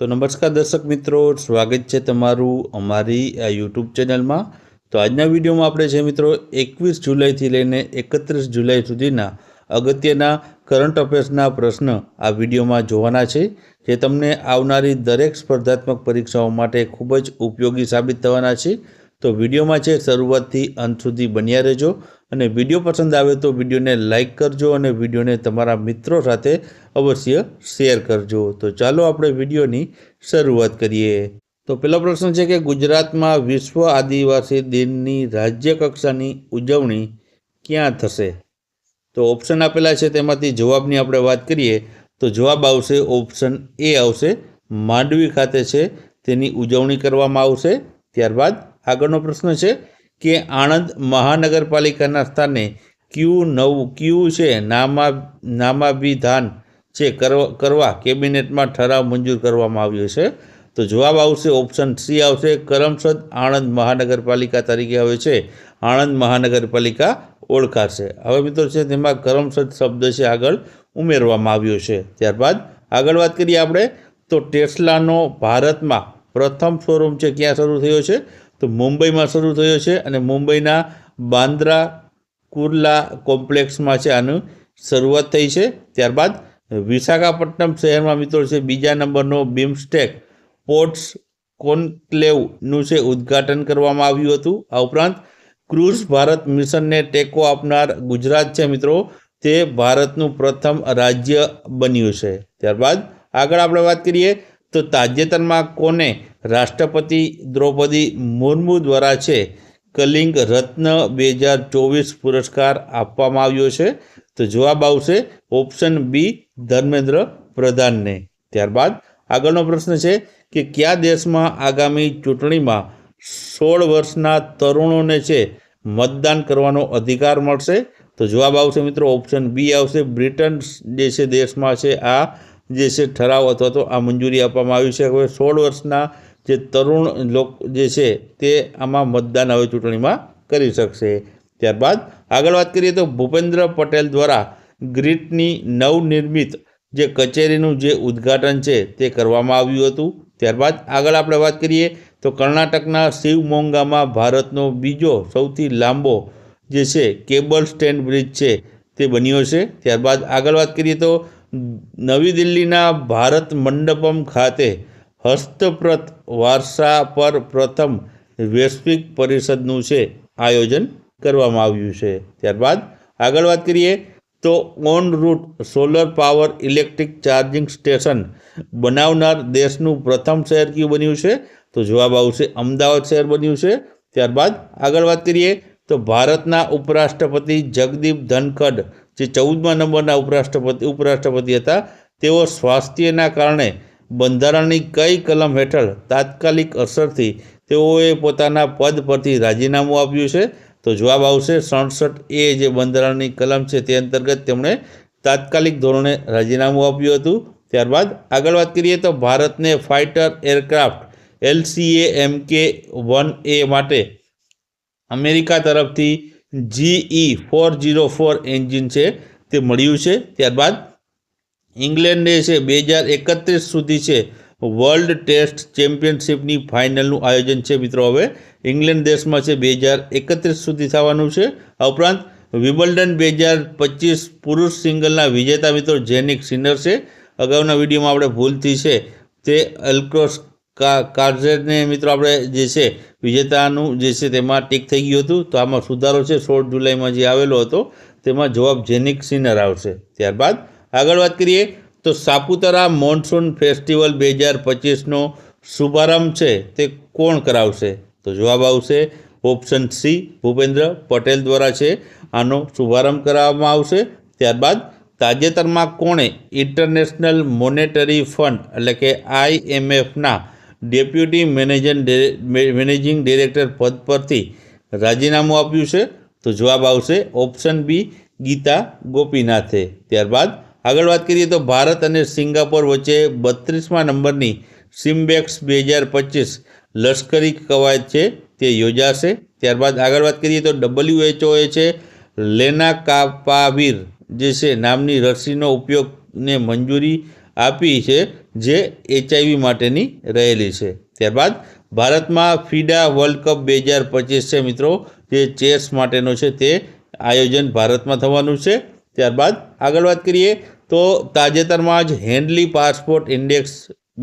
તો નમસ્કાર દર્શક મિત્રો, સ્વાગત છે તમારું અમારી આ યુટ્યુબ ચેનલમાં। તો આજના વિડીયોમાં આપણે છે મિત્રો 21 જુલાઈથી લઈને 31 જુલાઈ સુધીના અગત્યના કરંટ અફેર્સના પ્રશ્ન આ વિડીયોમાં જોવાના છે, જે તમને આવનારી દરેક સ્પર્ધાત્મક પરીક્ષાઓ માટે ખૂબ જ ઉપયોગી સાબિત થવાના છે। તો વિડીયોમાં છે શરૂઆતથી અંત સુધી બન્યા રહેજો, અને વિડીયો પસંદ આવે તો વિડીયોને લાઇક કરજો અને વિડીયોને તમારા મિત્રો સાથે અવશ્ય શેર કરજો। તો ચાલો આપણે વિડીયોની શરૂઆત કરીએ। તો પહેલો પ્રશ્ન છે કે ગુજરાતમાં વિશ્વ આદિવાસી દિનની રાજ્ય કક્ષાની ઉજવણી ક્યાં થશે? તો ઓપ્શન આપેલા છે, તેમાંથી જવાબની આપણે વાત કરીએ તો જવાબ આવશે ઓપ્શન એ આવશે, માંડવી ખાતે છે તેની ઉજવણી કરવામાં આવશે। ત્યારબાદ આગળનો પ્રશ્ન છે કે આણંદ મહાનગરપાલિકાના સ્થાને કયું છે નામાભિધાન છે કરવા કેબિનેટમાં ઠરાવ મંજૂર કરવામાં આવ્યો છે? તો જવાબ આવશે ઓપ્શન સી આવશે, કરમસદ આણંદ મહાનગરપાલિકા તરીકે હવે છે આણંદ મહાનગરપાલિકા ઓળખાશે। હવે મિત્રો છે તેમાં કરમસદ શબ્દ છે આગળ ઉમેરવામાં આવ્યો છે। ત્યારબાદ આગળ વાત કરીએ આપણે તો ટેસ્લાનો ભારતમાં પ્રથમ શોરૂમ છે ક્યાં શરૂ થયો છે? તો મુંબઈમાં શરૂ થયો છે, અને મુંબઈના બાંદ્રા કુર્લા કોમ્પ્લેક્સમાં છે આનું શરૂઆત થઈ છે। ત્યારબાદ વિશાખાપટ્ટનમ શહેરમાં મિત્રો છે બીજા નંબરનો બિમસ્ટેક પોર્ટ્સ કોન્ક્લેવનું છે ઉદ્ઘાટન કરવામાં આવ્યું હતું। આ ઉપરાંત ક્રુઝ ભારત મિશનને ટેકો આપનાર ગુજરાત છે મિત્રો તે ભારતનું પ્રથમ રાજ્ય બન્યું છે। ત્યારબાદ આગળ આપણે વાત કરીએ તો તાજેતરમાં કોને રાષ્ટ્રપતિ દ્રૌપદી મુર્મુ દ્વારા છે કલિંગ રત્ન 2024 પુરસ્કાર આપવામાં આવ્યો છે? તો જવાબ આવશે ઓપ્શન બી, ધર્મેન્દ્ર પ્રધાનને। ત્યારબાદ આગળનો પ્રશ્ન છે કે કયા દેશમાં આગામી ચૂંટણીમાં 16 વર્ષના તરુણોને છે મતદાન કરવાનો અધિકાર મળશે? તો જવાબ આવશે મિત્રો ઓપ્શન બી આવશે, બ્રિટન જે છે દેશમાં છે આ જે છે ઠરાવ અથવા તો આ મંજૂરી આપવામાં આવી છે। હવે 16 વર્ષના જે તરુણ લોકો જે છે તે આમાં મતદાન હવે ચૂંટણીમાં કરી શકશે। ત્યારબાદ આગળ વાત કરીએ તો ભૂપેન્દ્ર પટેલ દ્વારા ગ્રીટની નવનિર્મિત જે કચેરીનું જે ઉદ્ઘાટન છે તે કરવામાં આવ્યું હતું। ત્યારબાદ આગળ આપણે વાત કરીએ તો કર્ણાટકના શિવમોગામાં ભારતનો બીજો સૌથી લાંબો જે છે કેબલ સ્ટેન્ડ બ્રિજ છે તે બન્યો છે। ત્યારબાદ આગળ વાત કરીએ તો નવી દિલ્હીના ભારત મંડપમ ખાતે હસ્તપ્રત વારસા પર પ્રથમ વૈશ્વિક પરિષદનું છે આયોજન કરવામાં આવ્યું છે। ત્યારબાદ આગળ વાત કરીએ તો on route solar power electric charging station બનાવનાર દેશનું પ્રથમ શહેર કયું બન્યું છે? તો જવાબ આવશે અમદાવાદ શહેર બન્યું છે। ત્યારબાદ આગળ વાત કરીએ તો ભારતના ઉપરાષ્ટ્રપતિ જગદીપ ધનખડ જે 14મા નંબરના ઉપરાષ્ટ્રપતિ હતા, તેઓ સ્વાસ્થ્યના કારણે બંધારણની કઈ કલમ હેઠળ તાત્કાલિક અસરથી તેઓએ પોતાના પદ પરથી રાજીનામું આપ્યું છે? તો જવાબ આવશે 67A જે બંધારણની કલમ છે તે અંતર્ગત તેમણે તાત્કાલિક ધોરણે રાજીનામું આપ્યું હતું। ત્યારબાદ આગળ વાત કરીએ તો ભારતને ફાઇટર એરક્રાફ્ટ LCA-MK-1A માટે અમેરિકા તરફથી GE-404 એન્જિન છે તે મળ્યું છે। ત્યારબાદ ઇંગ્લેન્ડે છે 2031 સુધી છે વર્લ્ડ ટેસ્ટ ચેમ્પિયનશિપની ફાઇનલનું આયોજન છે મિત્રો હવે ઇંગ્લેન્ડ દેશમાં છે 2031 સુધી થવાનું છે। આ ઉપરાંત વિમ્બલ્ડન 2025 પુરુષ સિંગલના વિજેતા મિત્રો જેનિક સિનર છે। અગાઉના વિડીયોમાં આપણે ભૂલથી છે તે એલ્ક્રોસ કાર્ઝેટને મિત્રો આપણે જે છે વિજેતાનું જે છે તેમાં ટીક થઈ ગયું હતું, તો આમાં સુધારો છે 16 જુલાઈમાં જે આવેલો હતો તેમાં જવાબ જેનિક સિનર આવશે। ત્યારબાદ આગળ વાત કરીએ તો સાપુતારા મોન્સૂન ફેસ્ટિવલ 2025નો શુભારંભ છે તે કોણ કરાવશે? તો જવાબ આવશે ઓપ્શન સી, ભૂપેન્દ્ર પટેલ દ્વારા છે આનો શુભારંભ કરાવવામાં આવશે। ત્યારબાદ તાજેતરમાં કોણે ઇન્ટરનેશનલ મોનેટરી ફંડ એટલે કે IMFના ડેપ્યુટી મેનેજિંગ ડિરેક્ટર પદ પરથી રાજીનામું આપ્યું છે? તો જવાબ આવશે ઓપ્શન બી, ગીતા ગોપીનાથે। ત્યારબાદ આગળ વાત કરીએ તો ભારત અને સિંગાપોર વચ્ચે 32મા નંબરની સિમ્બેક્સ 2025 લશ્કરી કવાયત છે તે યોજાશે। ત્યારબાદ આગળ વાત કરીએ તો WHOએ છે લેનાકાપાવીર જે છે નામની રસીનો ઉપયોગને મંજૂરી આપી છે જે HIV માટેની રહેલી છે। ત્યારબાદ ભારતમાં ફીડા વર્લ્ડ કપ 2025 છે મિત્રો, જે ચેસ માટેનો છે તે આયોજન ભારતમાં થવાનું છે। ત્યારબાદ આગળ વાત કરીએ તો તાજેતરમાં જ હેન્ડલી પાસપોર્ટ ઇન્ડેક્સ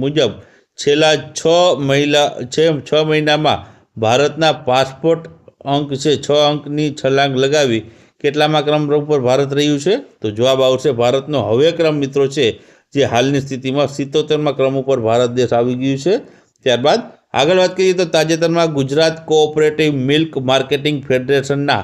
મુજબ છેલ્લા 6 મહિનામાં ભારતના પાસપોર્ટ અંક છે 6 અંકની છલાંગ લગાવી કેટલામાં ક્રમ ઉપર ભારત રહ્યું છે? તો જવાબ આવશે ભારતનો હવે ક્રમ મિત્રો છે જે હાલની સ્થિતિમાં 77માં ક્રમ ઉપર ભારત દેશ આવી ગયું છે। ત્યારબાદ આગળ વાત કરીએ તો તાજેતરમાં ગુજરાત કોઓપરેટિવ મિલ્ક માર્કેટિંગ ફેડરેશનના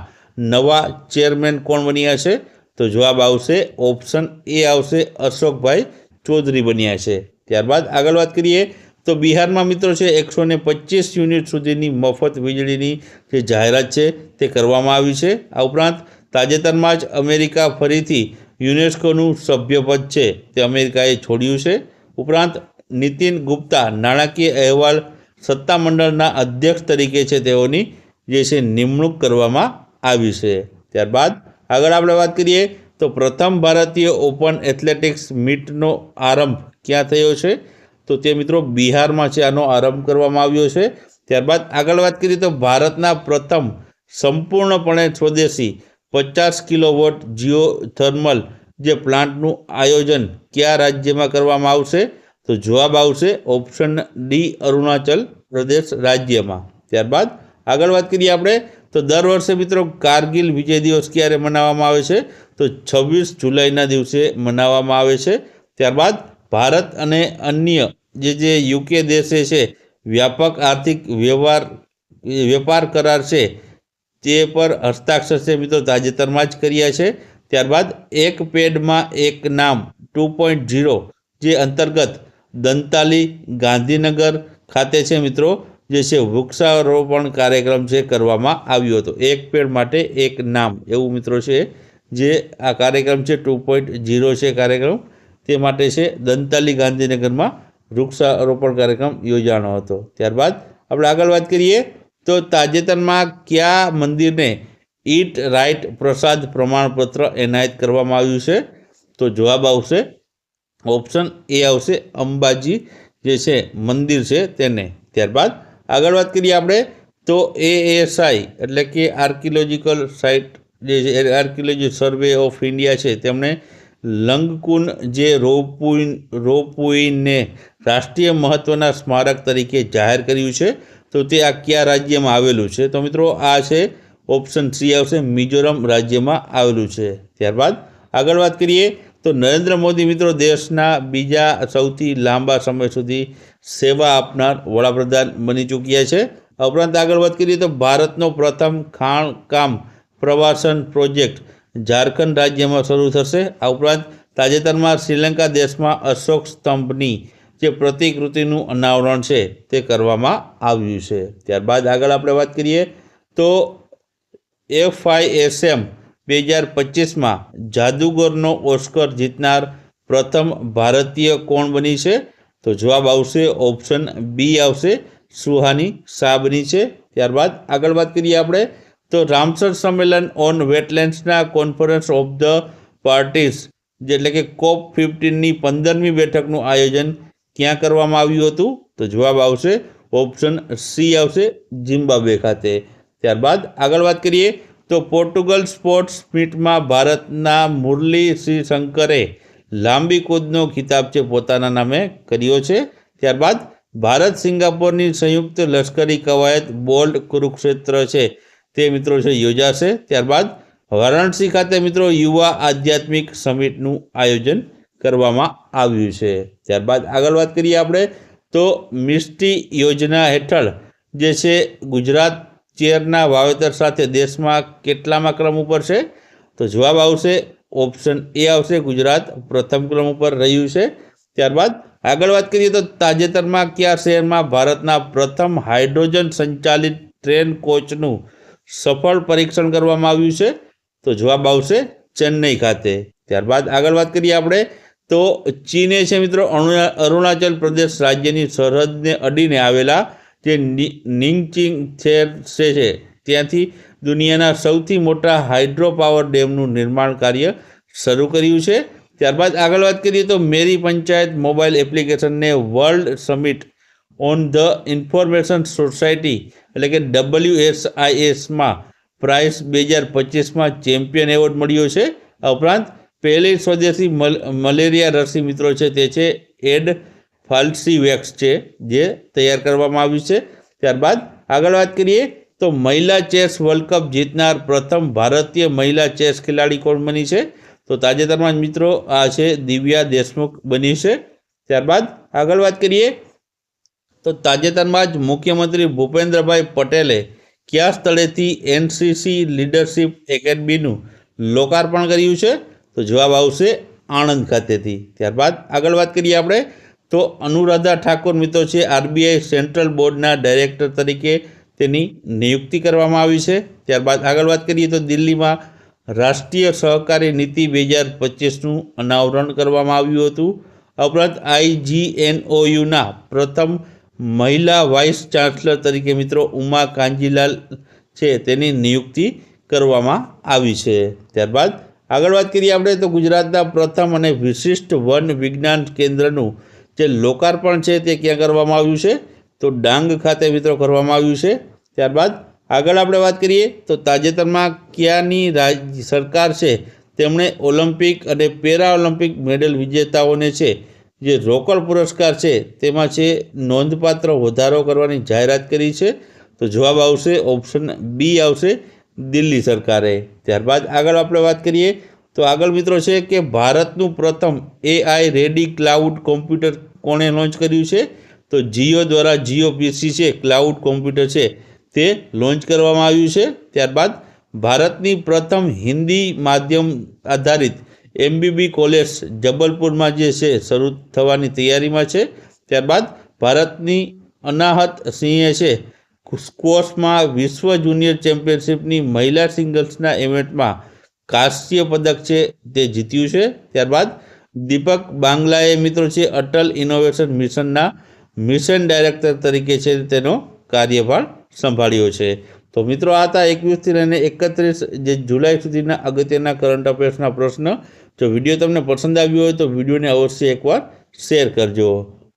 નવા ચેરમેન કોણ બન્યા છે? તો જવાબ આવશે ઓપ્શન એ આવશે અશોકભાઈ ચૌધરી બન્યા છે। ત્યારબાદ આગળ વાત કરીએ તો બિહારમાં મિત્રો છે 125 યુનિટ સુધીની મફત વીજળીની જે જાહેરાત છે તે કરવામાં આવી છે। આ ઉપરાંત તાજેતરમાં જ અમેરિકા ફરીથી યુનેસ્કોનું સભ્યપદ છે તે અમેરિકાએ છોડ્યું છે। ઉપરાંત નીતિન ગુપ્તા નાણાકીય અહેવાલ સત્તામંડળના અધ્યક્ષ તરીકે છે તેઓની જે છે નિમણૂક કરવામાં આવી છે। ત્યારબાદ આગળ આપણે વાત કરીએ તો પ્રથમ ભારતીય ઓપન એથ્લેટિક્સ મીટનો આરંભ ક્યાં થયો છે? તો તે મિત્રો બિહારમાં છે આનો આરંભ કરવામાં આવ્યો છે। ત્યારબાદ આગળ વાત કરીએ તો ભારતના પ્રથમ સંપૂર્ણપણે સ્વદેશી 50 કિલોવોટ જીઓથર્મલ જે પ્લાન્ટનું આયોજન કયા રાજ્યમાં કરવામાં આવશે? તો જવાબ આવશે ઓપ્શન ડી અરુણાચલ પ્રદેશ રાજ્યમાં। ત્યારબાદ આગળ વાત કરીએ આપણે તો દર વર્ષે મિત્રો કારગિલ વિજય દિવસ ક્યારે મનાવવામાં આવે છે? તો 26 જુલાઈના દિવસે મનાવવામાં આવે છે। ત્યારબાદ ભારત અને અન્ય જે યુકે દેશે છે વ્યાપક આર્થિક વેપાર કરાર છે તે પર હસ્તાક્ષર છે મિત્રો તાજેતરમાં જ કર્યા છે। ત્યારબાદ એક પેડમાં એક નામ 2.0 જે અંતર્ગત દંતાલી ગાંધીનગર ખાતે છે મિત્રો જે છે વૃક્ષારોપણ કાર્યક્રમ છે કરવામાં આવ્યો હતો। એક પેડ માટે એક નામ એવું મિત્રો છે જે આ કાર્યક્રમ છે 2.0 છે કાર્યક્રમ તે માટે છે દંતાલી ગાંધીનગરમાં વૃક્ષારોપણ કાર્યક્રમ યોજાનો હતો। ત્યારબાદ આપણે આગળ વાત કરીએ તો તાજેતરમાં કયા મંદિરને ઈટ રાઇટ પ્રસાદ પ્રમાણપત્ર એનાયત કરવામાં આવ્યું છે? તો જવાબ આવશે ઓપ્શન એ આવશે અંબાજી જે છે મંદિર છે તેને। ત્યારબાદ આગળ વાત કરીએ આપણે તો ASI એટલે કે આર્કિયોલોજીકલ સાઇટ જે આર્કિયોલોજી સર્વે ઓફ ઇન્ડિયા છે તેમણે લંગકુન જે રોપવેને રાષ્ટ્રીય મહત્ત્વના સ્મારક તરીકે જાહેર કર્યું છે તો તે આ કયા રાજ્યમાં આવેલું છે? તો મિત્રો આ છે ઓપ્શન સી આવશે મિઝોરમ રાજ્યમાં આવેલું છે। ત્યારબાદ આગળ વાત કરીએ તો નરેન્દ્ર મોદી મિત્રો દેશના બીજા સૌથી લાંબા સમય સુધી સેવા આપનાર વડાપ્રધાન બની ચૂક્યા છે। આ ઉપરાંત આગળ વાત કરીએ તો ભારતનો પ્રથમ ખાણકામ પ્રવાસન પ્રોજેક્ટ ઝારખંડ રાજ્યમાં શરૂ થશે। આ ઉપરાંત તાજેતરમાં શ્રીલંકા દેશમાં અશોક સ્તંભની જે પ્રતિકૃતિનું અનાવરણ છે તે કરવામાં આવ્યું છે। ત્યારબાદ આગળ આપણે વાત કરીએ તો FISM 2025માં જાદુગરનો ઓસ્કર જીતનાર પ્રથમ ભારતીય કોણ બની છે? તો જવાબ આવશે ઓપ્શન બી આવશે સુહાની શાહ બની છે। ત્યારબાદ આગળ વાત કરીએ આપણે તો રામસર સંમેલન ઓન વેટલેન્ડ્સના કોન્ફરન્સ ઓફ ધ પાર્ટીઝ એટલે કે COP15ની 15મી બેઠકનું આયોજન ક્યાં કરવામાં આવ્યું હતું? તો જવાબ આવશે ઓપ્શન સી આવશે ઝિમ્બાબ્વે ખાતે। ત્યારબાદ આગળ વાત કરીએ તો પોર્ટુગલ સ્પોર્ટ્સ મીટમાં ભારતના મુરલી શ્રીશંકરે લાંબી કૂદનો ખિતાબ છે પોતાના નામે કર્યો છે। ત્યારબાદ ભારત સિંગાપોરની સંયુક્ત લશ્કરી કવાયત બોલ્ડ કુરુક્ષેત્ર છે તે મિત્રો છે યોજાશે। ત્યારબાદ વારાણસી ખાતે મિત્રો યુવા આધ્યાત્મિક સમિટનું આયોજન કરવામાં આવ્યું છે। ત્યારબાદ આગળ વાત કરીએ આપણે તો મિષ્ટી યોજના હેઠળ જે છે ગુજરાત ચેરના વાવેતર સાથે દેશમાં કેટલામાં ક્રમ ઉપર છે? તો જવાબ આવશે ઓપ્શન એ આવશે ગુજરાત પ્રથમ ક્રમ ઉપર રહ્યું છે। ત્યારબાદ આગળ વાત કરીએ તો તાજેતરમાં કયા શહેરમાં ભારતના પ્રથમ હાઇડ્રોજન સંચાલિત ટ્રેન કોચનું સફળ પરીક્ષણ કરવામાં આવ્યું છે? તો જવાબ આવશે ચેન્નઈ ખાતે। ત્યારબાદ આગળ વાત કરીએ આપણે તો ચીને છે મિત્રો અરુણાચલ પ્રદેશ રાજ્યની સરહદને અડીને આવેલા જે નિંગચિંગ છે ત્યાંથી દુનિયાના સૌથી મોટા હાઇડ્રો પાવર ડેમનું નિર્માણ કાર્ય શરૂ કર્યું છે। ત્યારબાદ આગળ વાત કરીએ તો મેરી પંચાયત મોબાઈલ એપ્લિકેશનને world summit on the information society એટલે કે WSISમાં પ્રાઇસ 2025માં ચેમ્પિયન એવોર્ડ મળ્યો છે. આ ઉપરાંત પહેલી સ્વદેશી મલેરિયા રસી મિત્રો છે તે છે એડફાલ્સીવેક્સ છે, જે તૈયાર કરવામાં આવ્યું છે. ત્યારબાદ આગળ વાત કરીએ તો મહિલા ચેસ વર્લ્ડ કપ જીતનાર પ્રથમ ભારતીય મહિલા ચેસ ખેલાડી કોણ બની છે? તો તાજેતરમાં જ મિત્રો આ છે દિવ્યા દેશમુખ બની છે. ત્યારબાદ આગળ વાત કરીએ તો તાજેતરમાં જ મુખ્યમંત્રી ભૂપેન્દ્રભાઈ પટેલે કયા સ્થળેથી NCC લીડરશિપ એકેડમીનું લોકાર્પણ કર્યું છે? તો જવાબ આવશે આણંદ ખાતેથી. ત્યારબાદ આગળ વાત કરીએ આપણે તો અનુરાધા ઠાકુર મિત્રો છે RBI સેન્ટ્રલ બોર્ડના ડાયરેક્ટર તરીકે તેની નિયુક્તિ કરવામાં આવી છે. ત્યારબાદ આગળ વાત કરીએ તો દિલ્હીમાં રાષ્ટ્રીય સહકારી નીતિ 2025નું અનાવરણ કરવામાં આવ્યું હતું. આ ઉપરાંત IGNOUના પ્રથમ મહિલા વાઇસ ચાન્સલર તરીકે મિત્રો ઉમા કાંજીલાલ છે તેની નિયુક્તિ કરવામાં આવી છે. ત્યારબાદ આગળ વાત કરીએ આપણે તો ગુજરાતના પ્રથમ અને વિશિષ્ટ વન વિજ્ઞાન કેન્દ્રનું જે લોકાર્પણ છે તે ક્યાં કરવામાં આવ્યું છે? તો ડાંગ ખાતે મિત્રો કરવામાં આવ્યું છે. ત્યારબાદ આગળ આપણે વાત કરીએ તો તાજેતરમાં ક્યાંની રાજ્ય સરકાર છે તેમણે ઓલિમ્પિક અને પેરા ઓલિમ્પિક મેડલ વિજેતાઓને છે જે રોકડ પુરસ્કાર છે તેમાં છે નોંધપાત્ર વધારો કરવાની જાહેરાત કરી છે. તો જવાબ આવશે ઓપ્શન બી આવશે, દિલ્હી સરકારે. ત્યારબાદ આગળ આપણે વાત કરીએ તો આગળ મિત્રો છે કે ભારતનું પ્રથમ AI રેડી ક્લાઉડ કોમ્પ્યુટર કોણે લોન્ચ કર્યું છે? તો જીઓ દ્વારા જીઓ PC છે ક્લાઉડ કોમ્પ્યુટર છે તે લોન્ચ કરવામાં આવ્યું છે. ત્યારબાદ ભારતની પ્રથમ હિન્દી માધ્યમ આધારિત MBB કોલેજ જબલપુરમાં જે છે શરૂ થવાની તૈયારીમાં છે. ત્યારબાદ ભારતની અનાહત સિંહે છે સ્ક્વોશમાં વિશ્વ જુનિયર ચેમ્પિયનશિપની મહિલા સિંગલ્સના ઇવેન્ટમાં કાંસ્ય પદક છે તે જીત્યું છે. ત્યારબાદ દીપક બાંગલાએ મિત્રો છે અટલ ઇનોવેશન મિશનના મિશન ડાયરેક્ટર તરીકે છે તેનો કાર્યભાર સંભાળ્યો છે. તો મિત્રો આ હતા 21થી લઈને 31 જુલાઈ સુધીના અગત્યના કરંટ અફેર્સના પ્રશ્ન. જો વિડીયો તમને પસંદ આવ્યો હોય તો વિડીયોને અવશ્ય એકવાર શેર કરજો.